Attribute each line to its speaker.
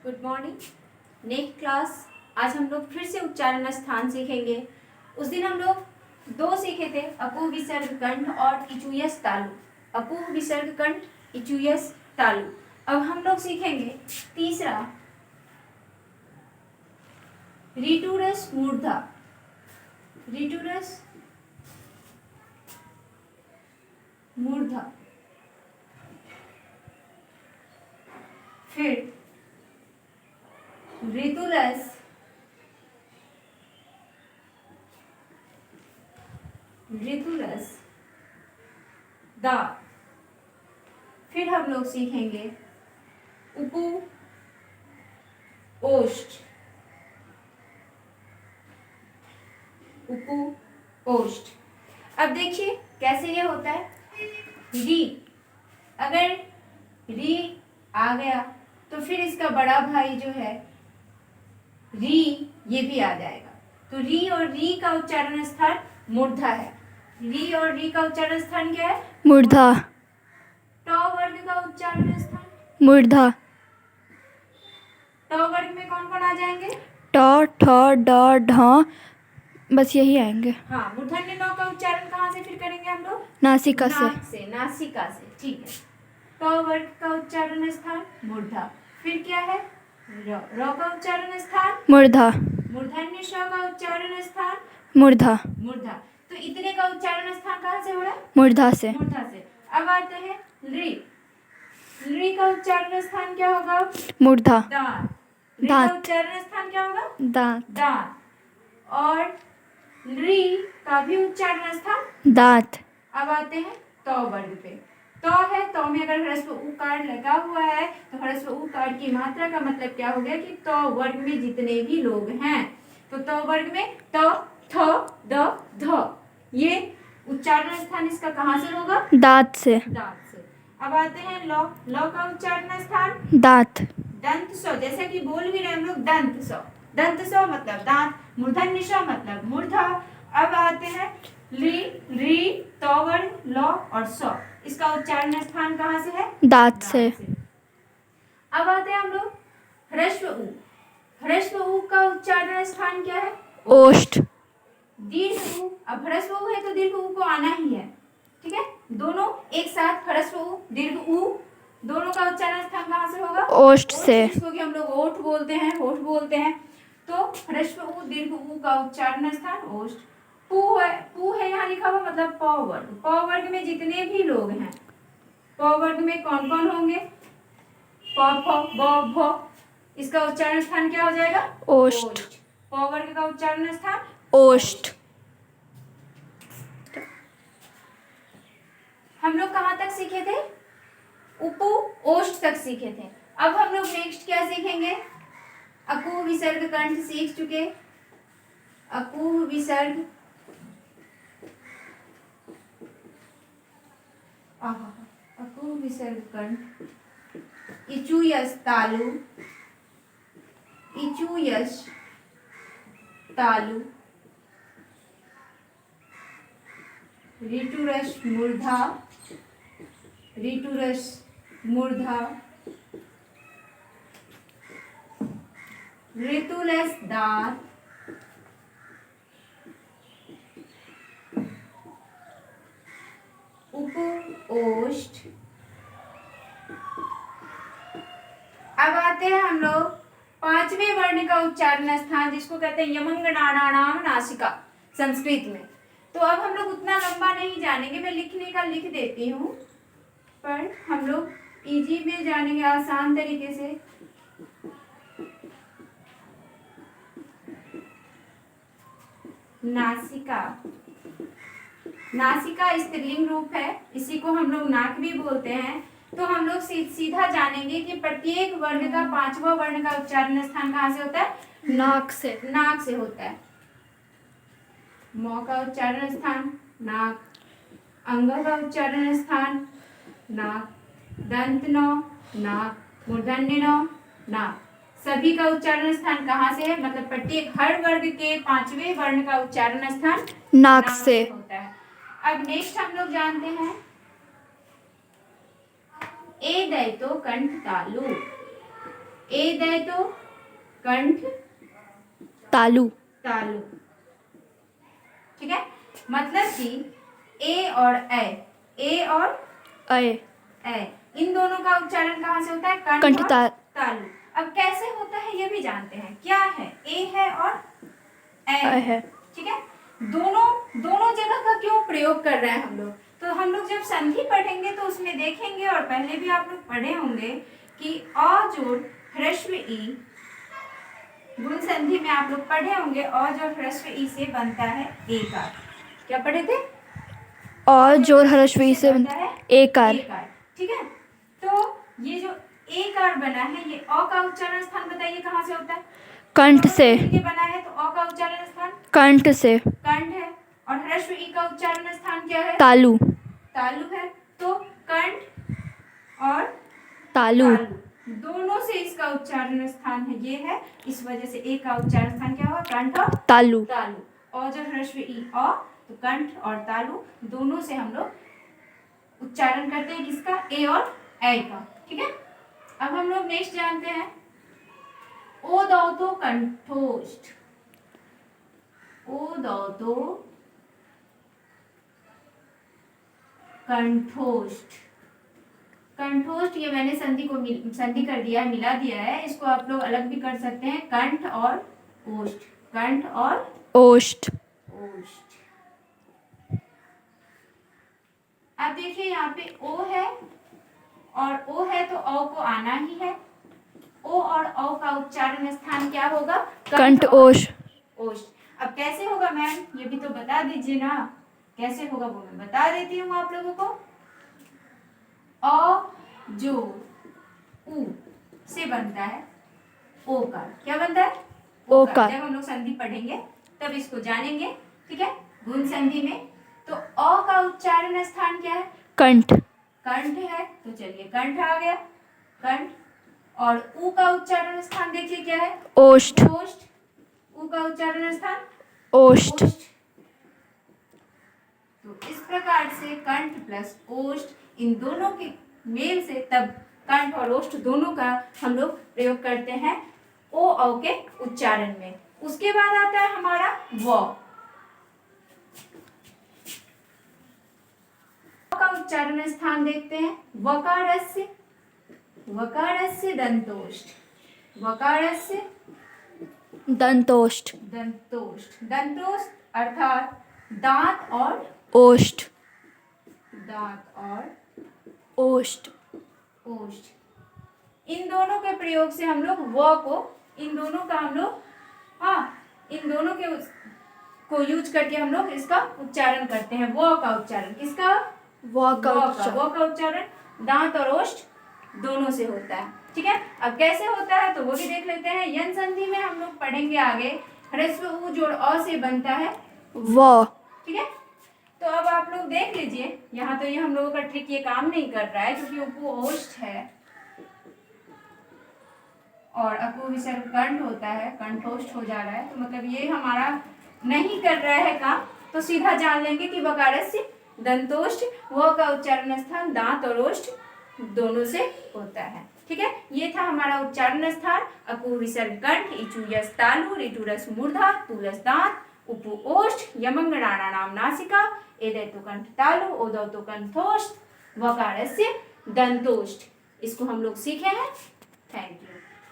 Speaker 1: Good morning. Next class आज हम लोग फिर से उच्चारण स्थान सीखेंगे। उस दिन हम लोग दो सीखे थे, अपू विसर्ग कंठ और इचुयस तालु। अपू विसर्ग कंठ इचुयस तालु। अब हम लोग सीखेंगे तीसरा, रिटूरस मूर्धा। रिटूरस मूर्धा, फिर रितुलस रितुलस दा। फिर हम लोग सीखेंगे उपू ओष्ठ। उपू ओष्ठ। अब देखिए कैसे ये होता है। री, अगर री आ गया तो फिर इसका बड़ा भाई जो है री, ये भी आ जाएगा। तो री और री का उच्चारण स्थान मूर्धा है। री और री का उच्चारण स्थान क्या है?
Speaker 2: मूर्धा।
Speaker 1: ट वर्ग का उच्चारण स्थान
Speaker 2: मूर्धा।
Speaker 1: ट वर्ग में कौन कौन आ जाएंगे?
Speaker 2: ट, ठ, ड, ढ, बस यही आएंगे।
Speaker 1: हाँ, मूर्धन्य नौ का उच्चारण कहाँ से फिर करेंगे हम लोग?
Speaker 2: नासिका से।
Speaker 1: नाक से, नासिका से। ठीक है। ट वर्ग का उच्चारण स्थान मूर्धा। फिर क्या है? र। र का उच्चारण स्थान
Speaker 2: मूर्धा।
Speaker 1: मूर्धन्य श का उच्चारण स्थान
Speaker 2: मूर्धा।
Speaker 1: मूर्धा। तो इतने का उच्चारण स्थान कहाँ से हो रहा है?
Speaker 2: मूर्धा से।
Speaker 1: मूर्धा से। अब आते हैं री। री का उच्चारण स्थान क्या होगा?
Speaker 2: मूर्धा।
Speaker 1: दांत। री का
Speaker 2: दांत।
Speaker 1: उच्चारण स्थान क्या होगा?
Speaker 2: दांत।
Speaker 1: दांत। और री का भी उच्चारण स्थान
Speaker 2: दांत।
Speaker 1: अब आते हैं तो वर्ग पे। तो है, तो में अगर ह्रस्व उकार लगा हुआ है तो ह्रस्व उकार की मात्रा का मतलब क्या हो गया कि तो वर्ग में जितने भी लोग हैं, तो वर्ग में तो, थ, द, ध, ये उच्चारण स्थान इसका कहाँ से होगा?
Speaker 2: दांत से।
Speaker 1: दांत से। अब आते हैं लौ। लौ का उच्चारण स्थान
Speaker 2: दांत।
Speaker 1: दंत सौ, जैसे कि बोल भी रहे हम लोग दंत सौ। दंत सौ मतलब दांत, मूर्धन्य ष मतलब मूर्धा। अब आते हैं ली, री, तोवर, लौ और सौ। इसका उच्चारण स्थान कहाँ से है?
Speaker 2: दांत से।
Speaker 1: अब आते हैं हम लोग ह्रस्व उ। ह्रस्व उ का उच्चारण स्थान क्या है?
Speaker 2: ओष्ठ।
Speaker 1: दीर्घ उ। अब ह्रस्व उ है तो दीर्घ उ को आना ही है। ठीक है, दोनों एक साथ ह्रस्व उ दीर्घ उ दोनों का उच्चारण स्थान कहाँ से होगा?
Speaker 2: ओष्ठ से।
Speaker 1: जिसको कि हम लोग ओठ बोलते हैं, होठ बोलते हैं। तो ह्रस्व उ दीर्घ उ का उच्चारण स्थान ओष्ठ। पू है यहाँ लिखा हुआ, मतलब प वर्ग। प वर्ग में जितने भी लोग हैं, प वर्ग में कौन कौन होंगे? प, फ, ब, भ। इसका उच्चारण स्थान क्या हो जाएगा?
Speaker 2: ओष्ठ।
Speaker 1: प वर्ग का उच्चारण स्थान
Speaker 2: ओष्ठ।
Speaker 1: हम लोग कहाँ तक सीखे थे? उपु ओष्ठ तक सीखे थे। अब हम लोग नेक्स्ट क्या सीखेंगे? अकु विसर्ग कंठ सीख चुके। अकु विसर्ग, अकु विसर्ग कंठ, इचु यस तालु, इचु यस तालु, रिटुरस मूर्धा, रिटुरस मूर्धा, ऋतुलस दांत, उपु ओष्ठ। अब आते हैं हम लोग पांचवें वर्ण का उच्चारण स्थान, जिसको कहते हैं यमंगनानाम नासिका संस्कृत में। तो अब हम लोग उतना लंबा नहीं जानेंगे, मैं लिखने का लिख देती हूँ, पर हम लोग इजी में जानेंगे आसान तरीके से। नासिका। नासिका स्त्रीलिंग रूप है, इसी को हम लोग नाक भी बोलते हैं। तो हम लोग सीधा जानेंगे कि प्रत्येक वर्ण का पांचवा वर्ण का उच्चारण स्थान कहाँ से होता है?
Speaker 2: नाक से।
Speaker 1: नाक से होता है। मौ का उच्चारण स्थान नाक, अंग का उच्चारण स्थान नाक, दंत नौ नाक, मूर्धन्य नौ नाक। सभी का उच्चारण स्थान कहाँ से है? मतलब प्रत्येक हर वर्ग के पांचवें वर्ण का उच्चारण स्थान
Speaker 2: नाक से
Speaker 1: होता है। अब नेक्स्ट हम लोग जानते हैं ए दैतो कंठ तालु। ए दे तो कंठ
Speaker 2: तालु
Speaker 1: तालु। ठीक है, मतलब कि ए और ए और
Speaker 2: अय
Speaker 1: इन दोनों का उच्चारण कहाँ से होता है? कंठ
Speaker 2: कंठ
Speaker 1: और तालु। अब कैसे होता है ये भी जानते हैं। क्या है? ए है और
Speaker 2: अय है।
Speaker 1: ठीक है, दोनों जगह का क्यों प्रयोग कर रहे हैं हम लोग? तो हम लोग जब संधि पढ़ेंगे तो उसमें देखेंगे, और पहले भी आप लोग पढ़े होंगे कि अ जोड़ ह्रस्व ई, गुण संधि में आप लोग पढ़े होंगे अ जोड़ ह्रस्व ई से बनता है एकार। क्या पढ़े थे?
Speaker 2: और जोर ह्रस्व से
Speaker 1: बनता है
Speaker 2: एकार।
Speaker 1: ठीक है, तो ये जो एकार बना है, ये अ का उच्चारण स्थान बताइए कहाँ से होता है?
Speaker 2: कंठ से।
Speaker 1: के बना है तो अ का उच्चारण स्थान
Speaker 2: कंठ से।
Speaker 1: कंठ है, और ह्रस्व ई का उच्चारण स्थान क्या है?
Speaker 2: तालु
Speaker 1: तालु है। तो कंठ और
Speaker 2: तालु
Speaker 1: दोनों से इसका उच्चारण स्थान है, ये है। इस वजह से ए का उच्चारण स्थान क्या होगा? कंठ और
Speaker 2: तालु।
Speaker 1: और जो ह्रस्व ई अ, तो कंठ और तालु दोनों से हम लोग उच्चारण करते हैं किसका? ए और ऐ का। ठीक है, अब हम लोग नेक्स्ट जानते हैं ओ दौ तो कंठोष्ठ। ओ दौ तो कंठोष्ठ। कंठोष्ठ ये मैंने संधि कर दिया है, मिला दिया है। इसको आप लोग अलग भी कर सकते हैं, कंठ और ओष्ठ। कंठ और
Speaker 2: ओष्ठ।
Speaker 1: ओष्ठ। अब देखिए यहाँ पे ओ है, और ओ है तो औ को आना ही है। ओ और औ का उच्चारण स्थान क्या होगा?
Speaker 2: कंठ ओष्ठ।
Speaker 1: ओष्ठ। अब कैसे होगा मैम, ये भी तो बता दीजिए ना, कैसे होगा वो मैं बता देती हूँ आप लोगों को। अ जो उ से बनता है ओकार। क्या बनता है?
Speaker 2: ओकार।
Speaker 1: जब हम लोग संधि पढ़ेंगे तब इसको जानेंगे। ठीक है, गुण संधि में तो अ का उच्चारण स्थान क्या है?
Speaker 2: कंठ।
Speaker 1: कंठ है, तो चलिए कंठ आ गया, कंठ। और उ का उच्चारण स्थान देखिए क्या है?
Speaker 2: ओष्ठ।
Speaker 1: ओष्ठ। उ का उच्चारण स्थान
Speaker 2: ओष्ठ।
Speaker 1: तो इस प्रकार से कंठ प्लस ओष्ठ, इन दोनों के मेल से तब कंठ और ओष्ठ दोनों का हम लोग प्रयोग करते हैं ओ औ के उच्चारण में। उसके बाद आता है हमारा व का उच्चारण स्थान देखते हैं। वकारस्य, वकारस्य दंतोष्ठ। वकारस्य
Speaker 2: दंतोष्ठ।
Speaker 1: दंतोष्ठ। दंतोष्ठ अर्थात दांत और
Speaker 2: ओष्ठ।
Speaker 1: दांत और
Speaker 2: ओष्ठ।
Speaker 1: ओष्ठ, इन दोनों के प्रयोग से हम लोग व को, इन दोनों का हम लोग, इन दोनों के को यूज करके हम लोग इसका उच्चारण करते हैं। व का उच्चारण किसका?
Speaker 2: व का
Speaker 1: व का उच्चारण दांत और ओष्ठ दोनों से होता है। ठीक है, अब कैसे होता है तो वो भी देख लेते हैं। यन संधि में हम लोग पढ़ेंगे आगे, ह्रस्व उ जोड़ अ से बनता है
Speaker 2: व।
Speaker 1: ठीक है, तो अब आप लोग देख लीजिए, यहाँ तो ये हम लोगों का ट्रिक ये काम नहीं कर रहा है, क्योंकि उपु ओष्ठ है और अपु विसर्ग कंठ होता है, कंठोष्ठ हो जा रहा है, तो मतलब ये हमारा नहीं कर रहा है काम। तो सीधा जान लेंगे कि वकारस्य दंतोष्ठ, व का उच्चारण स्थान दांत और ओष्ठ दोनों से होता है। ठीक है, ये था हमारा उच्चारण स्थान। अपु विसर्ग कंठ, इचु यस तालु, ऋतु रस मूर्धा, तुलस दांत, उपु ओष्ठ, यमंगणाना नाम नासिका, एदैतो कंठ तालु, ओदैतो कंठोष्ठ, वकारस्य दंतोष्ठ। इसको हम लोग सीखे हैं। Thank you.